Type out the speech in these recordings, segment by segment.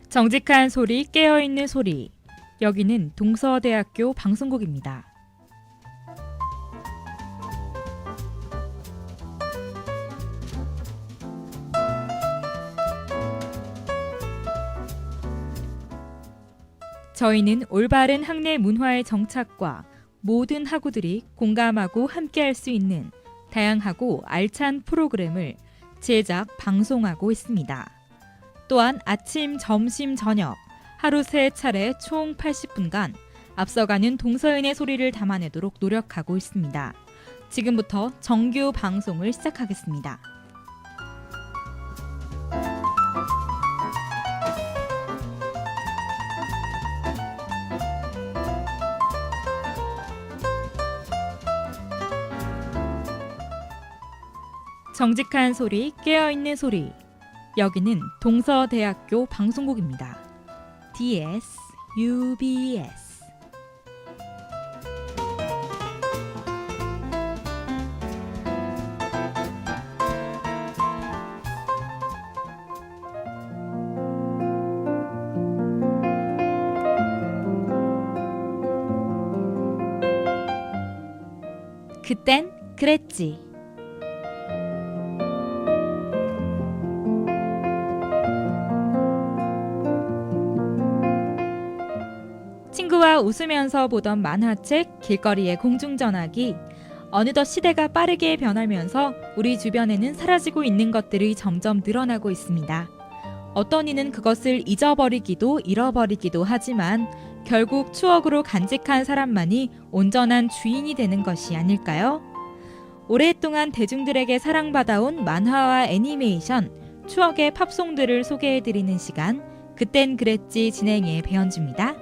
정직한 소리, 깨어있는 소리. 여기는 동서대학교 방송국입니다. 저희는 올바른 학내 문화의 정착과 모든 학우들이 공감하고 함께할 수 있는 다양하고 알찬 프로그램을 제작, 방송하고 있습니다. 또한 아침, 점심, 저녁 하루 3차례 총 80분간 앞서가는 동서인의 소리를 담아내도록 노력하고 있습니다. 지금부터 정규 방송을 시작하겠습니다. 정직한 소리, 깨어있는 소리. 여기는 동서대학교 방송국입니다. DS, UBS. 그땐 그랬지. 친구와 웃으면서 보던 만화책, 길거리의 공중전화기. 어느덧 시대가 빠르게 변하면서 우리 주변에는 사라지고 있는 것들이 점점 늘어나고 있습니다. 어떤 이는 그것을 잊어버리기도 잃어버리기도 하지만 결국 추억으로 간직한 사람만이 온전한 주인이 되는 것이 아닐까요? 오랫동안 대중들에게 사랑받아온 만화와 애니메이션, 추억의 팝송들을 소개해드리는 시간, 그땐 그랬지 진행의 배현주입니다.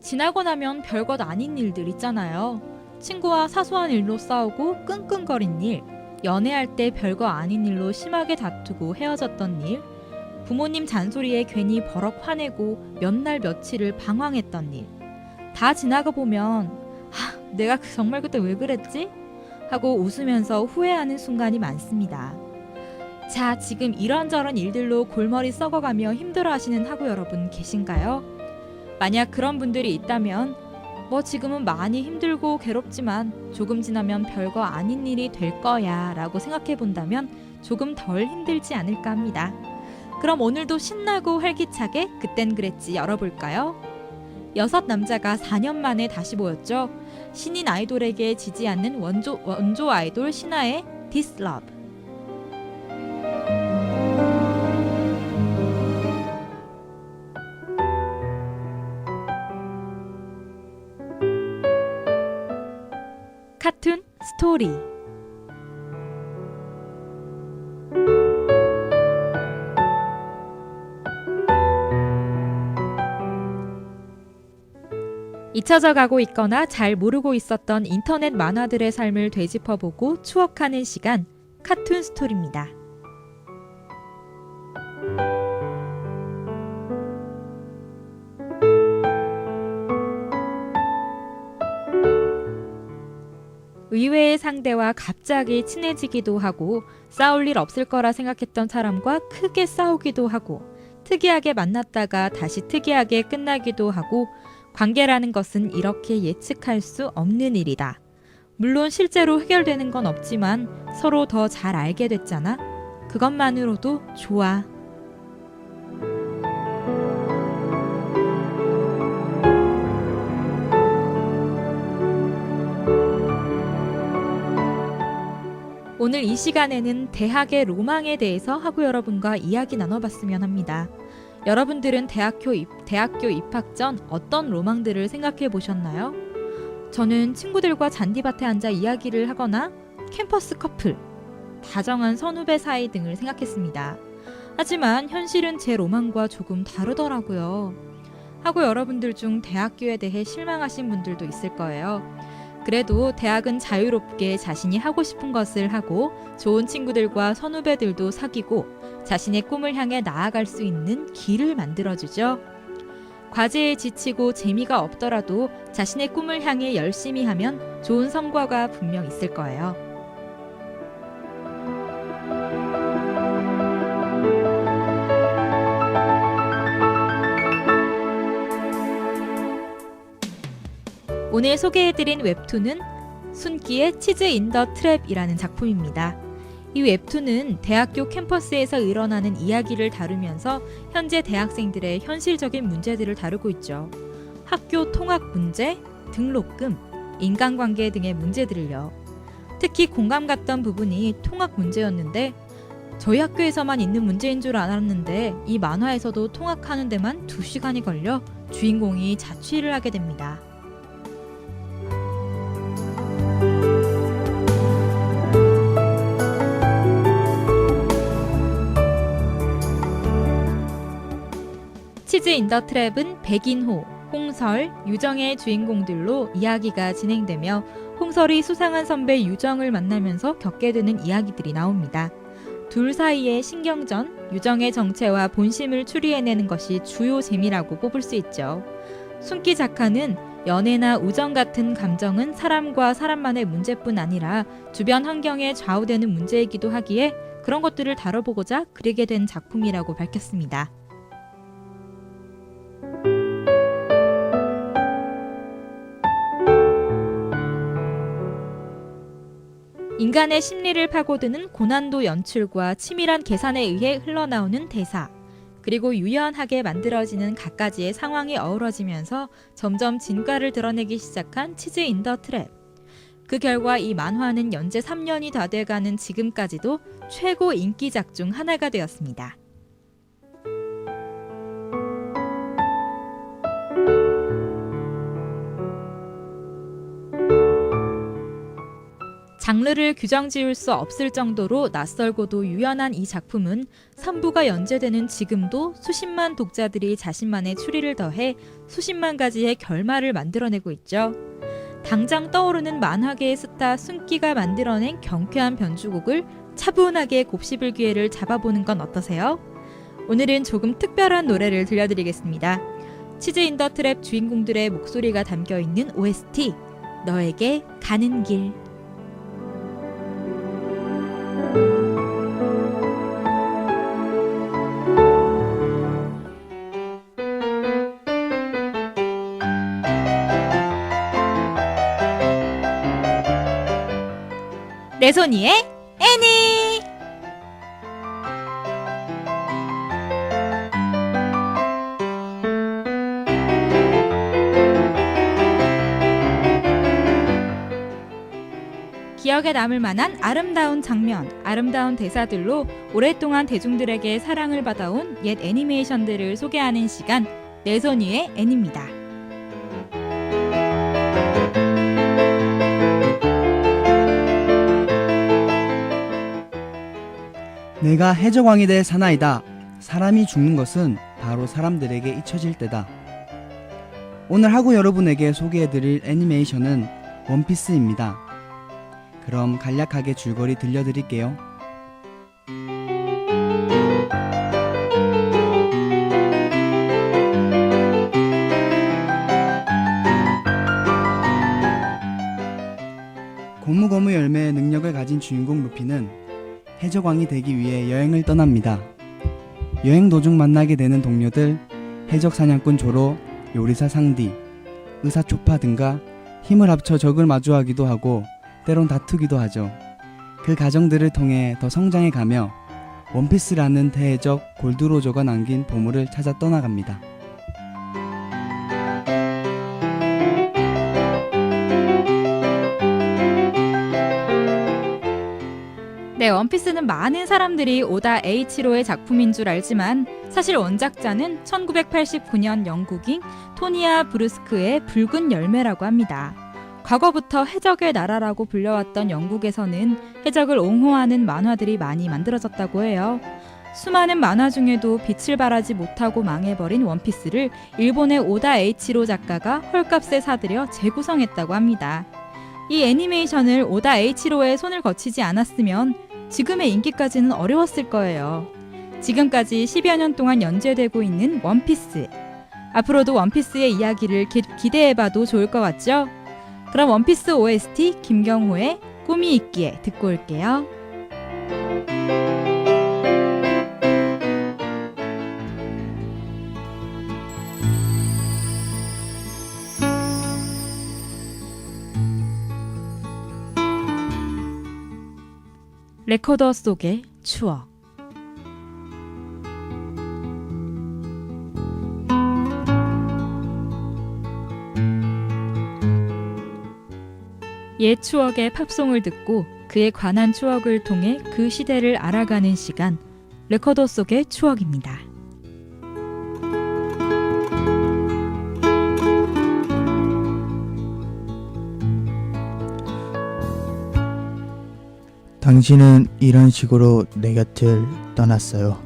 지나고 나면 별것 아닌 일들 있잖아요. 친구와 사소한 일로 싸우고 끙끙거린 일, 연애할 때 별거 아닌 일로 심하게 다투고 헤어졌던 일, 부모님 잔소리에 괜히 버럭 화내고 몇 날 며칠을 방황했던 일. 다 지나가 보면 내가 정말 그때 왜 그랬지? 하고 웃으면서 후회하는 순간이 많습니다. 자, 지금 이런저런 일들로 골머리 썩어가며 힘들어하시는 학우 여러분 계신가요? 만약 그런 분들이 있다면 지금은 많이 힘들고 괴롭지만 조금 지나면 별거 아닌 일이 될 거야 라고 생각해 본다면 조금 덜 힘들지 않을까 합니다. 그럼 오늘도 신나고 활기차게 그땐 그랬지 열어볼까요? 6 남자가 4년 만에 다시 모였죠. 신인 아이돌에게 지지 않는 원조 아이돌 신화의 This Love. 카툰 스토리. 잊혀져 가고 있거나 잘 모르고 있었던 인터넷 만화들의 삶을 되짚어보고 추억하는 시간, 카툰 스토리입니다. 의외의 상대와 갑자기 친해지기도 하고 싸울 일 없을 거라 생각했던 사람과 크게 싸우기도 하고 특이하게 만났다가 다시 특이하게 끝나기도 하고 관계라는 것은 이렇게 예측할 수 없는 일이다. 물론 실제로 해결되는 건 없지만 서로 더 잘 알게 됐잖아. 그것만으로도 좋아. 오늘 이 시간에는 대학의 로망에 대해서 학우 여러분과 이야기 나눠봤으면 합니다. 여러분들은 대학교 입학 전 어떤 로망들을 생각해 보셨나요? 저는 친구들과 잔디밭에 앉아 이야기를 하거나 캠퍼스 커플, 다정한 선후배 사이 등을 생각했습니다. 하지만 현실은 제 로망과 조금 다르더라고요. 학우 여러분들 중 대학교에 대해 실망하신 분들도 있을 거예요. 그래도 대학은 자유롭게 자신이 하고 싶은 것을 하고 좋은 친구들과 선후배들도 사귀고 자신의 꿈을 향해 나아갈 수 있는 길을 만들어주죠. 과제에 지치고 재미가 없더라도 자신의 꿈을 향해 열심히 하면 좋은 성과가 분명 있을 거예요. 오늘 소개해드린 웹툰은 순기의 치즈 인 더 트랩이라는 작품입니다. 이 웹툰은 대학교 캠퍼스에서 일어나는 이야기를 다루면서 현재 대학생들의 현실적인 문제들을 다루고 있죠. 학교 통학 문제, 등록금, 인간관계 등의 문제들을요. 특히 공감 갔던 부분이 통학 문제였는데 저희 학교에서만 있는 문제인 줄 알았는데 이 만화에서도 통학하는 데만 2시간이 걸려 주인공이 자취를 하게 됩니다. 치즈 인 더 트랩은 백인호, 홍설, 유정의 주인공들로 이야기가 진행되며 홍설이 수상한 선배 유정을 만나면서 겪게 되는 이야기들이 나옵니다. 둘 사이의 신경전, 유정의 정체와 본심을 추리해내는 것이 주요 재미라고 꼽을 수 있죠. 순기 작가는 연애나 우정 같은 감정은 사람과 사람만의 문제뿐 아니라 주변 환경에 좌우되는 문제이기도 하기에 그런 것들을 다뤄보고자 그리게 된 작품이라고 밝혔습니다. 인간의 심리를 파고드는 고난도 연출과 치밀한 계산에 의해 흘러나오는 대사, 그리고 유연하게 만들어지는 갖가지의 상황이 어우러지면서 점점 진가를 드러내기 시작한 치즈 인 더 트랩. 그 결과 이 만화는 연재 3년이 다 돼가는 지금까지도 최고 인기작 중 하나가 되었습니다. 장르를 규정 지을 수 없을 정도로 낯설고도 유연한 이 작품은 3부가 연재되는 지금도 수십만 독자들이 자신만의 추리를 더해 수십만 가지의 결말을 만들어내고 있죠. 당장 떠오르는 만화계의 스타 순기가 만들어낸 경쾌한 변주곡을 차분하게 곱씹을 기회를 잡아보는 건 어떠세요? 오늘은 조금 특별한 노래를 들려드리겠습니다. 치즈 인 더 트랩 주인공들의 목소리가 담겨있는 OST, 너에게 가는 길. 내손이의 애니. 기억에 남을 만한 아름다운 장면, 아름다운 대사들로 오랫동안 대중들에게 사랑을 받아온 옛 애니메이션들을 소개하는 시간, 내손이의 애니입니다. 내가 해적왕이 될 사나이다. 사람이 죽는 것은 바로 사람들에게 잊혀질 때다. 오늘 하고 여러분에게 소개해드릴 애니메이션은 원피스입니다. 그럼 간략하게 줄거리 들려드릴게요. 고무고무 열매의 능력을 가진 주인공 루피는 해적왕이 되기 위해 여행을 떠납니다. 여행 도중 만나게 되는 동료들, 해적 사냥꾼 조로, 요리사 상디, 의사 초파 등과 힘을 합쳐 적을 마주하기도 하고 때론 다투기도 하죠. 그 과정들을 통해 더 성장해가며 원피스라는 대해적 골드로저가 남긴 보물을 찾아 떠나갑니다. 네, 원피스는 많은 사람들이 오다 에이치로의 작품인 줄 알지만 사실 원작자는 1989년 영국인 토니아 브루스크의 붉은 열매라고 합니다. 과거부터 해적의 나라라고 불려왔던 영국에서는 해적을 옹호하는 만화들이 많이 만들어졌다고 해요. 수많은 만화 중에도 빛을 발하지 못하고 망해버린 원피스를 일본의 오다 에이치로 작가가 헐값에 사들여 재구성했다고 합니다. 이 애니메이션을 오다 에이치로의 손을 거치지 않았으면 지금의 인기까지는 어려웠을 거예요. 지금까지 10여 년 동안 연재되고 있는 원피스. 앞으로도 원피스의 이야기를 기대해봐도 좋을 것 같죠? 그럼 원피스 OST 김경호의 꿈이 있기에 듣고 올게요. 레코더 속의 추억. 옛 추억의 팝송을 듣고 그에 관한 추억을 통해 그 시대를 알아가는 시간, 레코더 속의 추억입니다. 당신은 이런 식으로 내 곁을 떠났어요.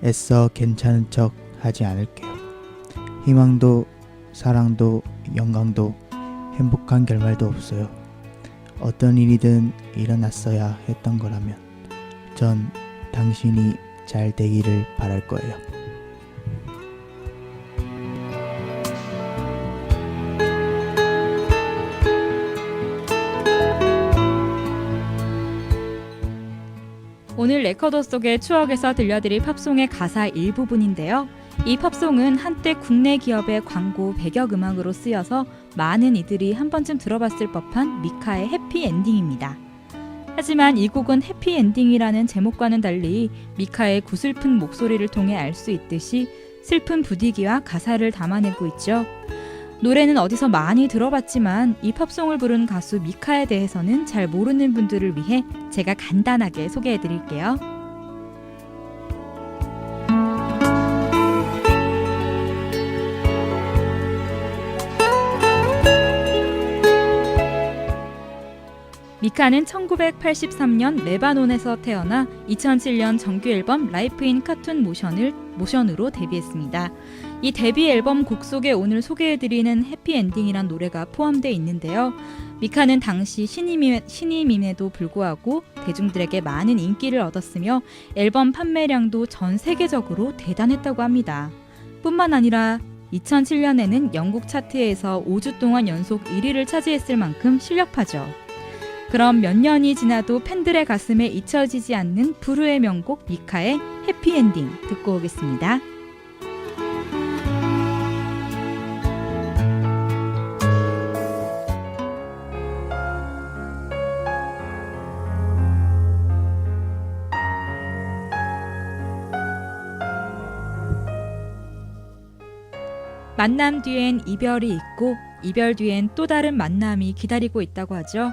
애써 괜찮은 척 하지 않을게요. 희망도 사랑도 영광도 행복한 결말도 없어요. 어떤 일이든 일어났어야 했던 거라면 전 당신이 잘 되기를 바랄 거예요. 오늘 레코더 속의 추억에서 들려드릴 팝송의 가사 일부분인데요. 이 팝송은 한때 국내 기업의 광고 배경음악으로 쓰여서 많은 이들이 한 번쯤 들어봤을 법한 미카의 해피엔딩입니다. 하지만 이 곡은 해피엔딩이라는 제목과는 달리 미카의 구슬픈 목소리를 통해 알 수 있듯이 슬픈 분위기와 가사를 담아내고 있죠. 노래는 어디서 많이 들어봤지만 이 팝송을 부른 가수 미카에 대해서는 잘 모르는 분들을 위해 제가 간단하게 소개해드릴게요. 미카는 1983년 레바논에서 태어나 2007년 정규 앨범 라이프 인 카툰 모션으로 데뷔했습니다. 이 데뷔 앨범 곡 속에 오늘 소개해드리는 해피엔딩이란 노래가 포함되어 있는데요. 미카는 당시 신임임에도 불구하고 대중들에게 많은 인기를 얻었으며 앨범 판매량도 전 세계적으로 대단했다고 합니다. 뿐만 아니라 2007년에는 영국 차트에서 5주 동안 연속 1위를 차지했을 만큼 실력파죠. 그럼 몇 년이 지나도 팬들의 가슴에 잊혀지지 않는 불후의 명곡 미카의 해피엔딩 듣고 오겠습니다. 만남 뒤엔 이별이 있고 이별 뒤엔 또 다른 만남이 기다리고 있다고 하죠.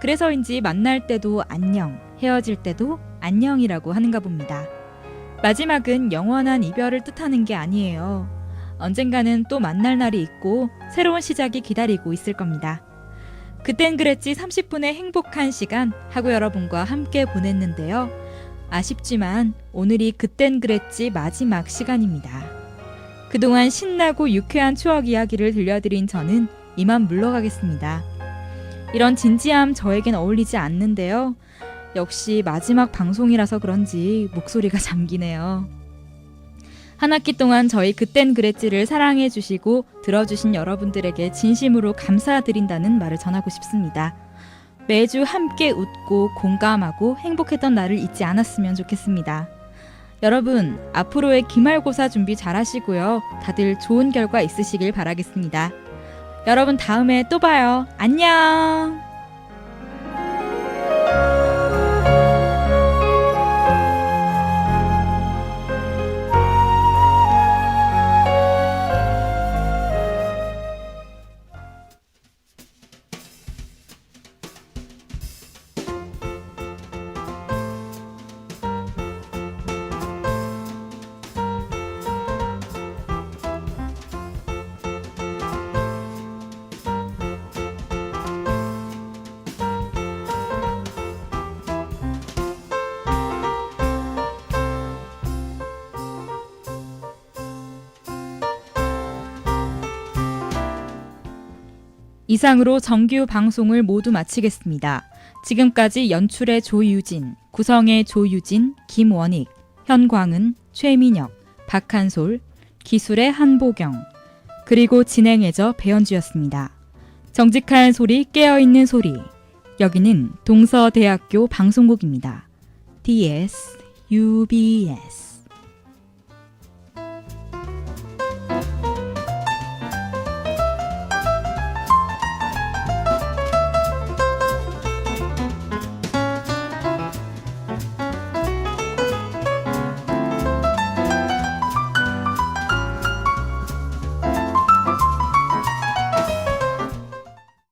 그래서인지 만날 때도 안녕, 헤어질 때도 안녕이라고 하는가 봅니다. 마지막은 영원한 이별을 뜻하는 게 아니에요. 언젠가는 또 만날 날이 있고 새로운 시작이 기다리고 있을 겁니다. 그땐 그랬지 30분의 행복한 시간 하고 여러분과 함께 보냈는데요. 아쉽지만 오늘이 그땐 그랬지 마지막 시간입니다. 그동안 신나고 유쾌한 추억 이야기를 들려드린 저는 이만 물러가겠습니다. 이런 진지함 저에겐 어울리지 않는데요. 역시 마지막 방송이라서 그런지 목소리가 잠기네요. 한 학기 동안 저희 그땐 그랬지를 사랑해 주시고 들어주신 여러분들에게 진심으로 감사드린다는 말을 전하고 싶습니다. 매주 함께 웃고 공감하고 행복했던 날을 잊지 않았으면 좋겠습니다. 여러분, 앞으로의 기말고사 준비 잘하시고요. 다들 좋은 결과 있으시길 바라겠습니다. 여러분 다음에 또 봐요. 안녕! 이상으로 정규 방송을 모두 마치겠습니다. 지금까지 연출의 조유진, 구성의 조유진, 김원익, 현광은, 최민혁, 박한솔, 기술의 한보경, 그리고 진행해줘 배현주였습니다. 정직한 소리, 깨어있는 소리. 여기는 동서대학교 방송국입니다. DS, UBS.